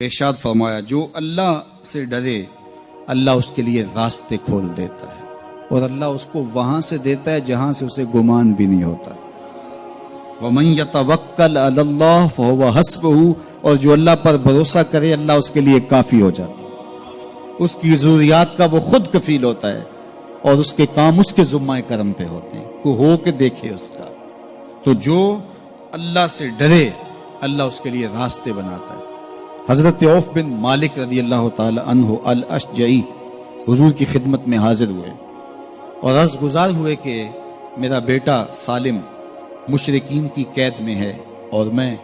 ارشاد فرمایا جو اللہ سے ڈرے اللہ اس کے لیے راستے کھول دیتا ہے اور اللہ اس کو وہاں سے دیتا ہے جہاں سے اسے گمان بھی نہیں ہوتا۔ وَمَن يَتَوَكَّلْ عَلَى اللَّهِ فَهُوَ حَسْبُهُ، اور جو اللہ پر بھروسہ کرے اللہ اس کے لیے کافی ہو جاتا ہے، اس کی ضروریات کا وہ خود کفیل ہوتا ہے اور اس کے کام اس کے ذمہ کرم پہ ہوتے ہیں، کو ہو کے دیکھے اس کا۔ تو جو اللہ سے ڈرے اللہ اس کے لیے راستے بناتا ہے۔ حضرت عوف بن مالک رضی اللہ تعالی عنہ الاشجعی حضور کی خدمت میں حاضر ہوئے اور عرض گزار ہوئے کہ میرا بیٹا سالم مشرکین کی قید میں ہے اور میں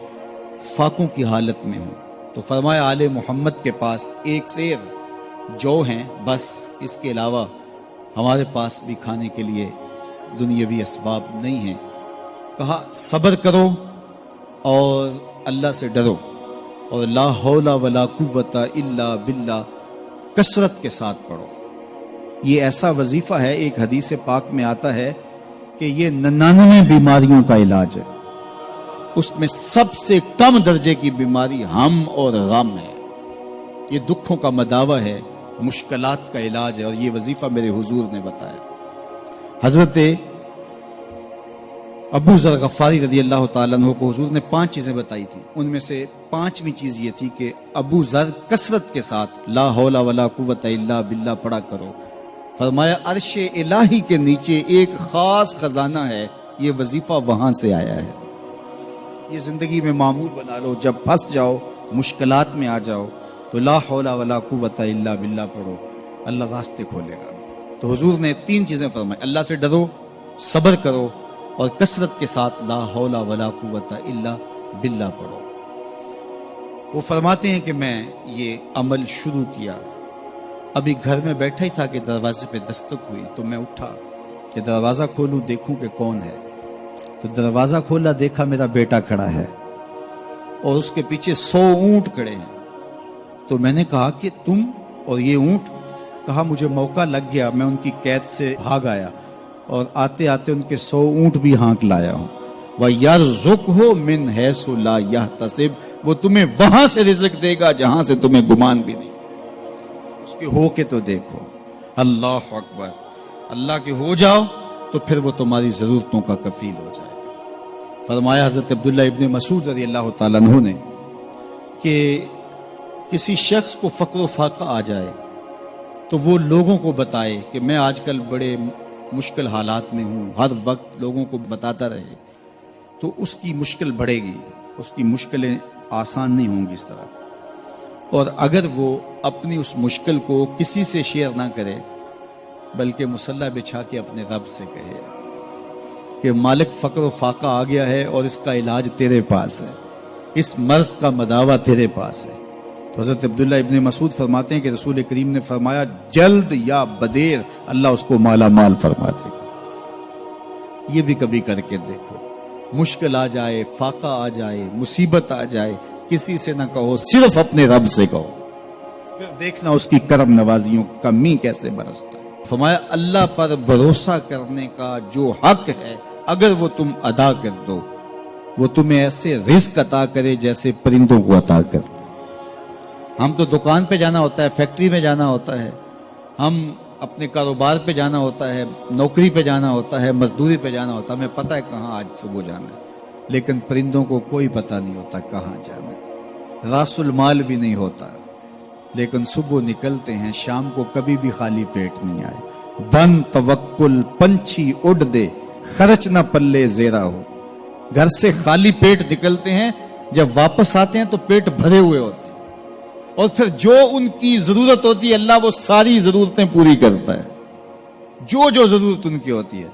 فاقوں کی حالت میں ہوں، تو فرمایا آل محمد کے پاس ایک سیر جو ہیں، بس اس کے علاوہ ہمارے پاس بھی کھانے کے لیے دنیاوی اسباب نہیں ہیں۔ کہا صبر کرو اور اللہ سے ڈرو اور لا حول ولا قوت الا باللہ کثرت کے ساتھ پڑھو۔ یہ ایسا وظیفہ ہے، ایک حدیث پاک میں آتا ہے کہ یہ 99 بیماریوں کا علاج ہے، اس میں سب سے کم درجے کی بیماری ہم اور غم ہے، یہ دکھوں کا مداوع ہے، مشکلات کا علاج ہے، اور یہ وظیفہ میرے حضور نے بتایا۔ حضرت ابو ذر غفاری رضی اللہ تعالیٰ عنہ کو حضور نے 5 چیزیں بتائی تھی، ان میں سے 5ویں چیز یہ تھی کہ ابو ذر کثرت کے ساتھ لا حول ولا قوت الا باللہ پڑھا کرو۔ فرمایا عرش الہی کے نیچے ایک خاص خزانہ ہے، یہ وظیفہ وہاں سے آیا ہے، یہ زندگی میں معمول بنا لو، جب پھنس جاؤ مشکلات میں آ جاؤ تو لا حول ولا قوت الا باللہ پڑھو، اللہ راستے کھولے گا۔ تو حضور نے 3 چیزیں فرمائی، اللہ سے ڈرو، صبر کرو اور کثرت کے ساتھ لا حول ولا قوت الا باللہ پڑھو۔ وہ فرماتے ہیں کہ میں یہ عمل شروع کیا، ابھی گھر میں بیٹھا ہی تھا کہ دروازے پہ دستک ہوئی، تو میں اٹھا کہ دروازہ کھولوں دیکھوں کہ کون ہے، تو دروازہ کھولا، دیکھا میرا بیٹا کھڑا ہے اور اس کے پیچھے 100 اونٹ کھڑے ہیں۔ تو میں نے کہا کہ تم اور یہ اونٹ؟ کہا مجھے موقع لگ گیا، میں ان کی قید سے بھاگ آیا اور آتے آتے ان کے 100 اونٹ بھی ہانک لایا ہوں۔ وَيَرْزُقْهُ مِنْ حَيْثُ لَا يَحْتَسِبُ، وہ تمہیں وہاں سے رزق دے گا جہاں سے تمہیں گمان بھی نہیں، اس کے ہو کے تو دیکھو۔ اللہ اکبر، اللہ کے ہو جاؤ تو پھر وہ تمہاری ضرورتوں کا کفیل ہو جائے گا۔ فرمایا حضرت عبداللہ ابن مسعود رضی اللہ تعالیٰ عنہ نے کہ کسی شخص کو فقر و فاقہ آ جائے تو وہ لوگوں کو بتائے کہ میں آج کل بڑے مشکل حالات میں ہوں، ہر وقت لوگوں کو بتاتا رہے تو اس کی مشکل بڑھے گی، اس کی مشکلیں آسان نہیں ہوں گی اس طرح۔ اور اگر وہ اپنی اس مشکل کو کسی سے شیئر نہ کرے بلکہ مصلی بچھا کے اپنے رب سے کہے کہ مالک فقر و فاقہ آ گیا ہے اور اس کا علاج تیرے پاس ہے، اس مرض کا مداوع تیرے پاس ہے، تو حضرت عبداللہ ابن مسعود فرماتے ہیں کہ رسول کریم نے فرمایا جلد یا بدیر اللہ اس کو مالا مال فرما دے گا۔ یہ بھی کبھی کر کے دیکھو، مشکل آ جائے، فاقہ آ جائے، مصیبت آ جائے، کسی سے نہ کہو، صرف اپنے رب سے کہو، پھر دیکھنا اس کی کرم نوازیوں کا می کیسے برستا ہے۔ فرمایا اللہ پر بھروسہ کرنے کا جو حق ہے اگر وہ تم ادا کر دو، وہ تمہیں ایسے رزق عطا کرے جیسے پرندوں کو عطا کرتے۔ ہم تو دکان پہ جانا ہوتا ہے، فیکٹری میں جانا ہوتا ہے، ہم اپنے کاروبار پہ جانا ہوتا ہے، نوکری پہ جانا ہوتا ہے، مزدوری پہ جانا ہوتا ہے، ہمیں پتہ ہے کہاں آج صبح جانا ہے، لیکن پرندوں کو کوئی پتہ نہیں ہوتا کہاں جانا ہے، راس المال بھی نہیں ہوتا، لیکن صبح نکلتے ہیں، شام کو کبھی بھی خالی پیٹ نہیں آئے۔ بن توکل پنچھی اڑ دے، خرچ نہ پلے زیرا ہو، گھر سے خالی پیٹ نکلتے ہیں، جب واپس آتے ہیں تو پیٹ بھرے ہوئے ہوتے ہیں، اور پھر جو ان کی ضرورت ہوتی ہے اللہ وہ ساری ضرورتیں پوری کرتا ہے، جو جو ضرورت ان کی ہوتی ہے۔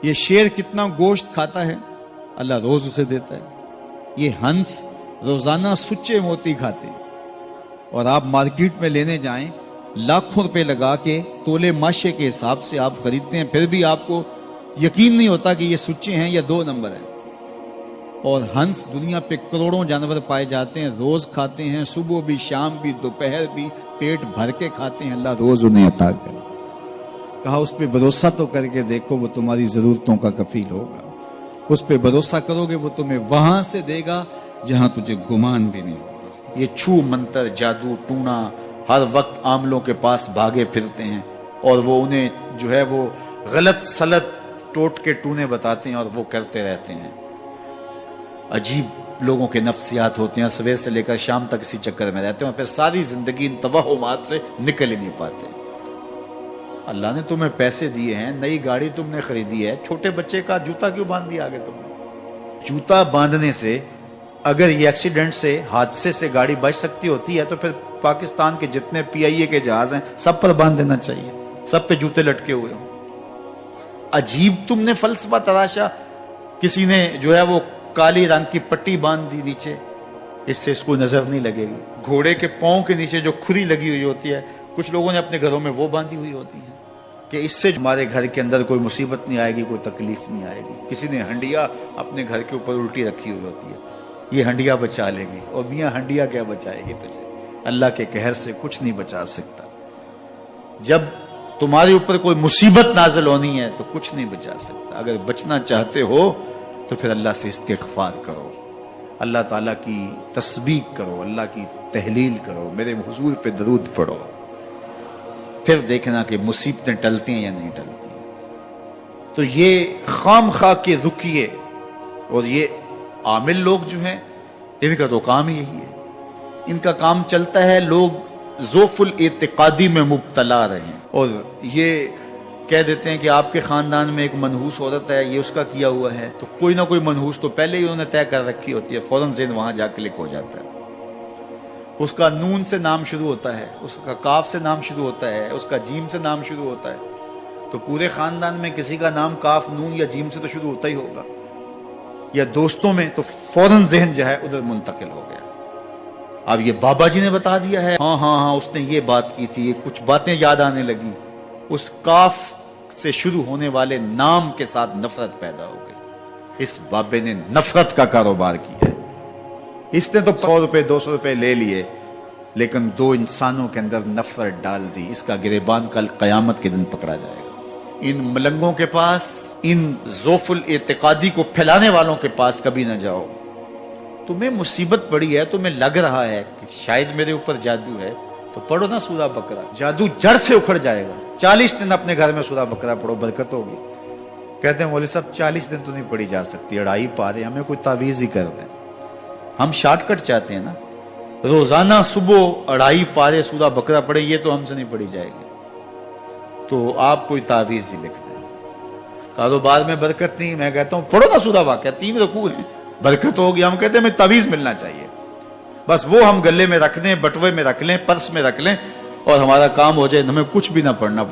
یہ شیر کتنا گوشت کھاتا ہے اللہ روز اسے دیتا ہے، یہ ہنس روزانہ سچے موتی کھاتے ہیں، اور آپ مارکیٹ میں لینے جائیں لاکھوں روپے لگا کے تولے ماشے کے حساب سے آپ خریدتے ہیں، پھر بھی آپ کو یقین نہیں ہوتا کہ یہ سچے ہیں یا 2 نمبر ہیں۔ اور ہنس دنیا پہ کروڑوں جانور پائے جاتے ہیں، روز کھاتے ہیں، صبح بھی، شام بھی، دوپہر بھی، پیٹ بھر کے کھاتے ہیں، اللہ روز انہیں عطا کرے۔ کہا اس پہ بھروسہ تو کر کے دیکھو، وہ تمہاری ضرورتوں کا کفیل ہوگا، اس پہ بھروسہ کرو گے وہ تمہیں وہاں سے دے گا جہاں تجھے گمان بھی نہیں ہوگا۔ یہ چھو منتر جادو ٹونا ہر وقت عاملوں کے پاس بھاگے پھرتے ہیں اور وہ انہیں جو ہے وہ غلط سلط ٹوٹ کے ٹونے بتاتے ہیں اور وہ کرتے رہتے ہیں. عجیب لوگوں کے نفسیات ہوتے ہیں, صبح سے لے کر شام تک اسی چکر میں رہتے ہیں اور پھر ساری زندگی ان توہمات سے نکل ہی نہیں پاتے. اللہ نے تمہیں پیسے دیے ہیں, نئی گاڑی تم نے خریدی ہے, چھوٹے بچے کا جوتا کیوں باندھ دیا آگے تم نے؟ جوتا باندھنے سے اگر یہ ایکسیڈنٹ سے حادثے سے گاڑی بچ سکتی ہوتی ہے تو پھر پاکستان کے جتنے پی آئی اے کے جہاز ہیں سب پر باندھ دینا چاہیے, سب پہ جوتے لٹکے ہوئے ہوں. عجیب تم نے فلسفہ تراشا. کسی نے جو ہے وہ کالی رنگ کی پٹی باندھ دی نیچے, اس سے اس کو نظر نہیں لگے گی. گھوڑے کے پاؤں کے نیچے جو کھری لگی ہوئی ہوتی ہے کچھ لوگوں نے اپنے گھروں میں وہ باندھی ہوئی ہوتی ہے کہ اس سے ہمارے گھر کے اندر کوئی مصیبت نہیں آئے گی, کوئی تکلیف نہیں آئے گی. کسی نے ہنڈیا اپنے گھر کے اوپر الٹی رکھی ہوئی ہوتی ہے, یہ ہنڈیا بچا لے گی. اور میاں ہنڈیا کیا بچائے گی تجھے؟ اللہ کے قہر سے کچھ نہیں بچا سکتا. جب تمہارے اوپر کوئی مصیبت نازل ہونی ہے تو کچھ نہیں بچا سکتا. اگر بچنا چاہتے ہو تو پھر اللہ سے استغفار کرو, اللہ تعالیٰ کی تسبیح کرو, اللہ کی تحلیل کرو, میرے حضور پہ درود پڑھو, پھر دیکھنا کہ مصیبتیں ٹلتی ہیں یا نہیں ٹلتی. تو یہ خام خواہ کے رکیے اور یہ عامل لوگ جو ہیں ان کا تو کام ہی یہی ہے. ان کا کام چلتا ہے لوگ ذوف الاعتقادی میں مبتلا رہے ہیں اور یہ کہہ دیتے ہیں کہ آپ کے خاندان میں ایک منحوس عورت ہے, یہ اس کا کیا ہوا ہے, تو کوئی نہ کوئی منحوس تو پہلے ہی انہوں نے طے کر رکھی ہوتی ہے, فوراً ذہن وہاں جا کلک ہو جاتا ہے. اس کا نون سے نام شروع ہوتا ہے, اس کا کاف سے نام شروع ہوتا ہے, اس کا جیم سے نام شروع ہوتا ہے, تو پورے خاندان میں کسی کا نام کاف نون یا جیم سے تو شروع ہوتا ہی ہوگا, یا دوستوں میں, تو فوراً ذہن جو ہے ادھر منتقل ہو گیا. اب یہ بابا جی نے بتا دیا ہے, ہاں ہاں ہاں اس نے یہ بات کی تھی, کچھ باتیں یاد آنے لگی, اس کاف سے شروع ہونے والے نام کے ساتھ نفرت پیدا ہو گئی. اس بابے نے نفرت کا کاروبار کیا ہے. اس نے تو 100 روپے 200 روپے لے لیے لیکن دو انسانوں کے اندر نفرت ڈال دی. اس کا گریبان کل قیامت کے دن پکڑا جائے گا. ان ملنگوں کے پاس, ان ذوف الاعتقادی کو پھیلانے والوں کے پاس کبھی نہ جاؤ. تمہیں مصیبت پڑی ہے, تمہیں لگ رہا ہے کہ شاید میرے اوپر جادو ہے, تو پڑھو نا سورہ بقرہ, جادو جڑ سے اکھڑ جائے گا. 40 دن اپنے گھر میں سورہ بقرہ پڑھو, برکت ہوگی. کہتے ہیں مولوی صاحب 40 دن تو نہیں پڑھی جا سکتی, 2.5 پارے, ہمیں کوئی تعویذ ہی کر دیں. ہم شارٹ کٹ چاہتے ہیں نا, روزانہ صبح 2.5 پارے سورہ بقرہ پڑھے, یہ تو ہم سے نہیں پڑھی جائے گی, تو آپ کوئی تعویذ ہی لکھ دیں. کاروبار میں برکت نہیں, میں کہتا ہوں پڑھو نا سورہ واقعہ, 3 رکوع ہیں, برکت ہوگی. ہم کہتے ہیں ہمیں تعویذ ملنا چاہیے, بس وہ ہم گلے میں رکھ لیں, بٹوے میں رکھ لیں, پرس میں رکھ لیں, اور ہمارا کام ہو جائے, ہمیں کچھ بھی نہ پڑھنا پڑے.